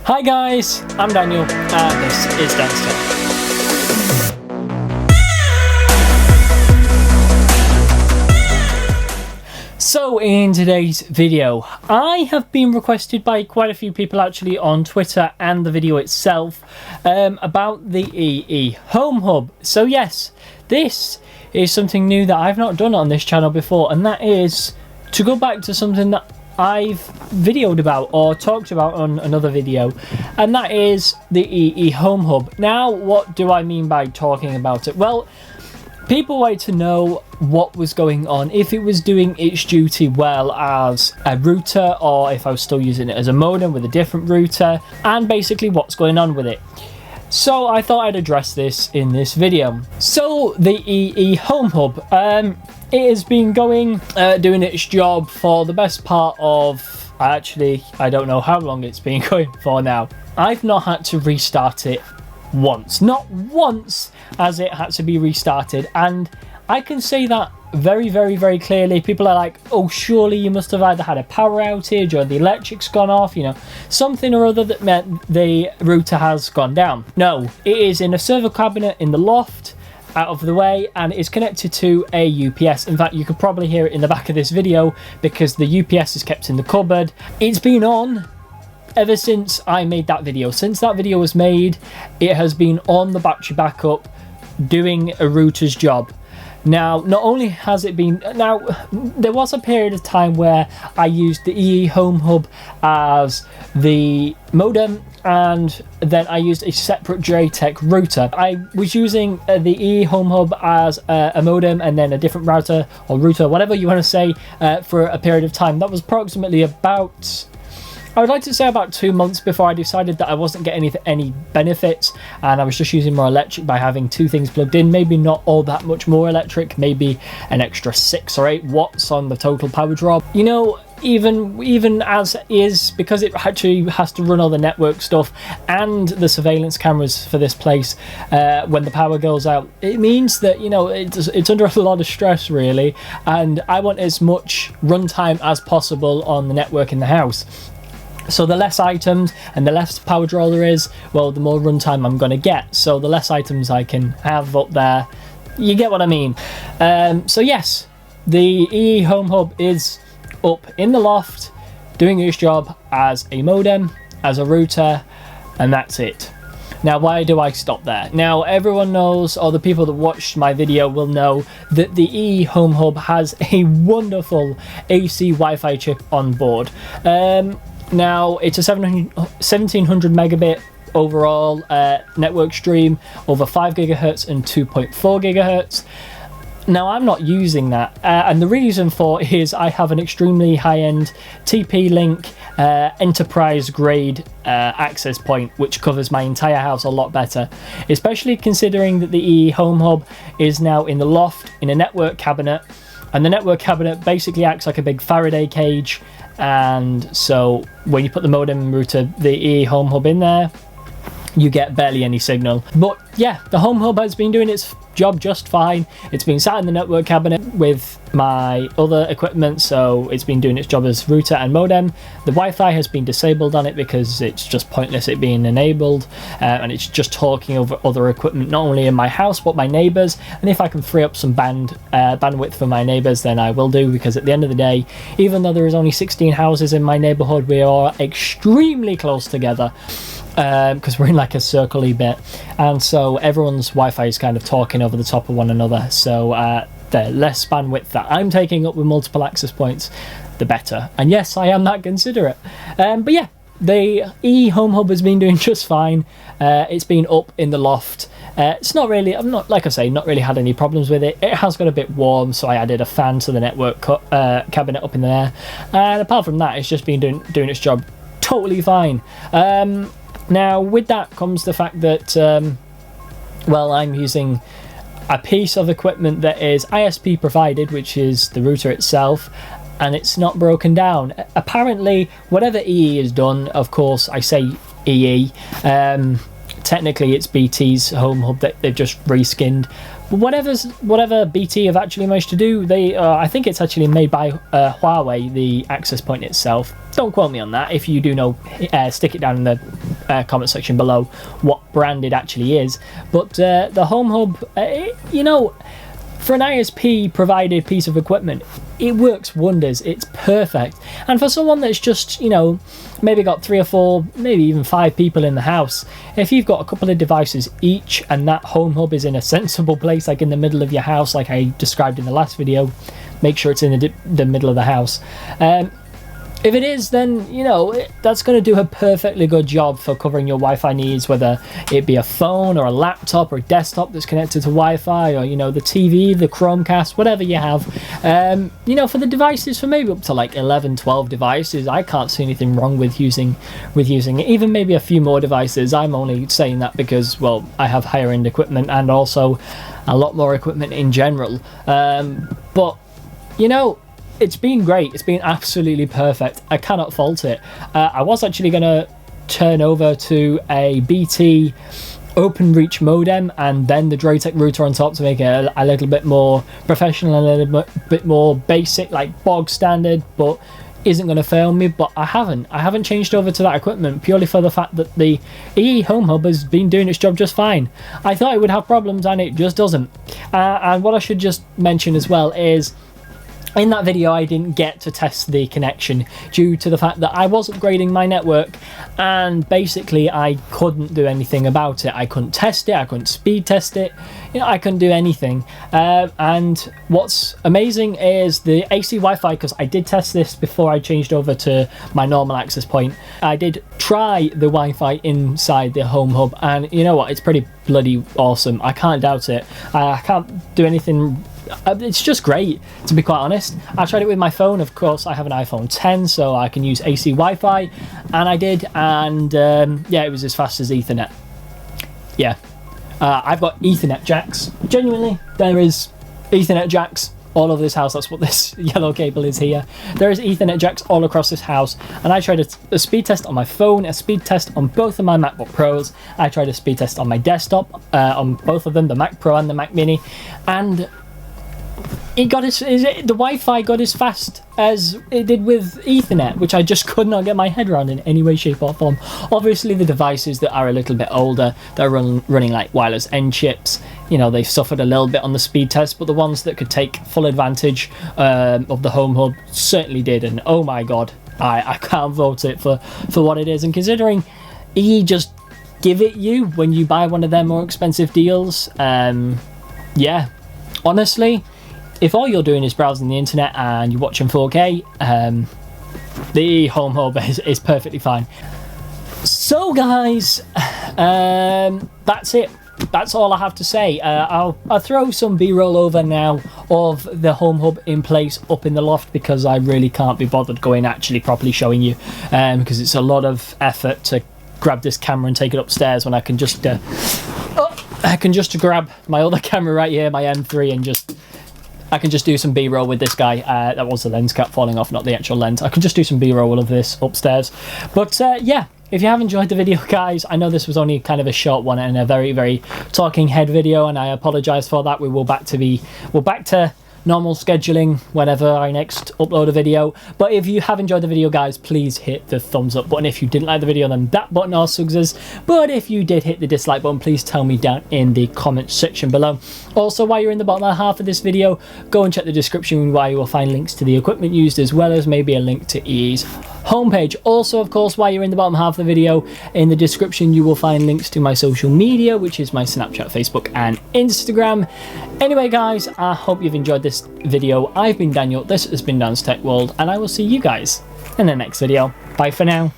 Hi guys, I'm Daniel, and this is Dan's Tech. So in today's video, I have been requested by quite a few people actually on Twitter and the video itself about the EE Home Hub. So yes, this is something new that I've not done on this channel before, and that is to go back to something that I've videoed about or talked about on another video, and that is the EE Home Hub. Now, what do I mean by talking about it? Well, people wanted to know what was going on, if it was doing its duty well as a router or if I was still using it as a modem with a different router, and basically what's going on with it. So I thought I'd address this in this video. So the EE Home Hub, it has been going, doing its job for the best part of, actually, I don't know how long it's been going for now. I've not had to restart it once. Not once has it had to be restarted, and I can say that very, very, very clearly. People are like, oh, surely you must have either had a power outage or the electric's gone off, you know, something or other that meant the router has gone down. No, it is in a server cabinet in the loft, out of the way, and it's connected to a UPS. In fact, you could probably hear it in the back of this video because the UPS is kept in the cupboard. It's been on ever since I made that video. Since that video was made, it has been on the battery backup doing a router's job. Now, not only has it been... Now, there was a period of time where I used the EE Home Hub as the modem, and then I used a separate JTech router. I was using the EE Home Hub as a modem and then a different router, or router, whatever you want to say, for a period of time. That was approximately about... I would like to say about 2 months before I decided that I wasn't getting any benefits, and I was just using more electric by having two things plugged in. Maybe not all that much more electric, maybe an extra 6 or 8 watts on the total power draw. You know, even as is, because it actually has to run all the network stuff and the surveillance cameras for this place when the power goes out, it means that, you know, it's under a lot of stress really, and I want as much runtime as possible on the network in the house. So the less items and the less power draw there is, well, the more runtime I'm going to get. So the less items I can have up there, you get what I mean. So yes, the EE Home Hub is up in the loft, doing its job as a modem, as a router, and that's it. Now, why do I stop there? Now, everyone knows, or the people that watched my video will know, that the EE Home Hub has a wonderful AC Wi-Fi chip on board. Now, it's a 1700 megabit overall network stream over 5 gigahertz and 2.4 gigahertz. Now, I'm not using that, and the reason for it is I have an extremely high-end TP-Link enterprise grade access point, which covers my entire house a lot better, especially considering that the EE Home Hub is now in the loft in a network cabinet, and the network cabinet basically acts like a big Faraday cage. And so when you put the modem router, the EE Home Hub in there, you get barely any signal. But yeah, the Home Hub has been doing its job just fine. It's been sat in the network cabinet with my other equipment, so it's been doing its job as router and modem. The Wi-Fi has been disabled on it because it's just pointless it being enabled, and it's just talking over other equipment, not only in my house but my neighbours. And if I can free up some bandwidth for my neighbours, then I will do, because at the end of the day, even though there is only 16 houses in my neighbourhood, we are extremely close together. Because we're in like a circle-y bit, and so everyone's Wi-Fi is kind of talking over the top of one another, so the less bandwidth that I'm taking up with multiple access points, the better. And yes, I am that considerate. But yeah, the EE Home Hub has been doing just fine. It's been up in the loft. It's not really, I'm not, like I say, not really had any problems with it. It has got a bit warm, so I added a fan to the network cabinet up in there, and apart from that, it's just been doing its job totally fine. Now, with that comes the fact that, well, I'm using a piece of equipment that is ISP provided, which is the router itself, and it's not broken down. Apparently, whatever EE has done, of course, I say EE, technically it's BT's Home Hub that they've just reskinned. Whatever BT have actually managed to do, they I think it's actually made by Huawei, the access point itself. Don't quote me on that. If you do know, stick it down in the comment section below what brand it actually is. But the Home Hub, you know, for an ISP provided piece of equipment, it works wonders. It's perfect. And for someone that's just, you know, maybe got 3 or 4, maybe even 5 people in the house, if you've got a couple of devices each and that Home Hub is in a sensible place, like in the middle of your house, like I described in the last video, make sure it's in the middle of the house. If it is, then, you know, that's going to do a perfectly good job for covering your Wi-Fi needs, whether it be a phone or a laptop or a desktop that's connected to Wi-Fi, or, you know, the TV, the Chromecast, whatever you have. You know, for the devices, for maybe up to like 11, 12 devices, I can't see anything wrong with using it. Even maybe a few more devices. I'm only saying that because, well, I have higher end equipment and also a lot more equipment in general. But, you know, it's been great. It's been absolutely perfect. I cannot fault it. I was actually going to turn over to a BT OpenReach modem and then the Droidtech router on top to make it a little bit more professional, a little bit more basic, like bog standard, but isn't going to fail me. But I haven't changed over to that equipment purely for the fact that the EE Home Hub has been doing its job just fine. I thought it would have problems and it just doesn't. And what I should just mention as well is, in that video I didn't get to test the connection due to the fact that I was upgrading my network and basically I couldn't do anything about it. I couldn't test it, I couldn't speed test it, you know, I couldn't do anything. And what's amazing is the AC Wi-Fi, because I did test this before I changed over to my normal access point. I did try the Wi-Fi inside the Home Hub and you know what, it's pretty bloody awesome. I can't doubt it. I can't do anything. It's just great, to be quite honest. I tried it with my phone. Of course I have an iPhone 10, so I can use AC Wi-Fi, and I did, and yeah, it was as fast as Ethernet. Yeah, I've got Ethernet jacks. Genuinely, there is Ethernet jacks all over this house. That's what this yellow cable is here. There is Ethernet jacks all across this house, and I tried a speed test on my phone, a speed test on both of my MacBook Pros. I tried a speed test on my desktop, on both of them, the Mac Pro and the Mac Mini, and it got the Wi-Fi got as fast as it did with Ethernet, which I just could not get my head around in any way, shape or form. Obviously the devices that are a little bit older, they're running like wireless end chips, you know, they've suffered a little bit on the speed test, but the ones that could take full advantage of the Home Hub certainly did, and oh my god, I can't vote it for what it is. And considering EE just give it you when you buy one of their more expensive deals, yeah, honestly, if all you're doing is browsing the internet and you're watching 4K, the Home Hub is perfectly fine. So guys, that's it. That's all I have to say. I'll throw some B-roll over now of the Home Hub in place up in the loft, because I really can't be bothered going actually properly showing you, because it's a lot of effort to grab this camera and take it upstairs when I can just grab my other camera right here, my M3, and I can just do some B-roll with this guy. That was the lens cap falling off, not the actual lens. I can just do some B-roll of this upstairs. But yeah, if you have enjoyed the video, guys, I know this was only kind of a short one and a very, very talking head video, and I apologise for that. We're back to normal scheduling whenever I next upload a video. But if you have enjoyed the video, guys, please hit the thumbs up button. If you didn't like the video, then that button also exists. But if you did hit the dislike button, please tell me down in the comment section below. Also, while you're in the bottom half of this video, go and check the description where you will find links to the equipment used, as well as maybe a link to EE's homepage. Also, of course, while you're in the bottom half of the video, in the description you will find links to my social media, which is my Snapchat, Facebook and Instagram. Anyway, guys, I hope you've enjoyed this video. I've been Daniel, this has been Dan's Tech World, and I will see you guys in the next video. Bye for now.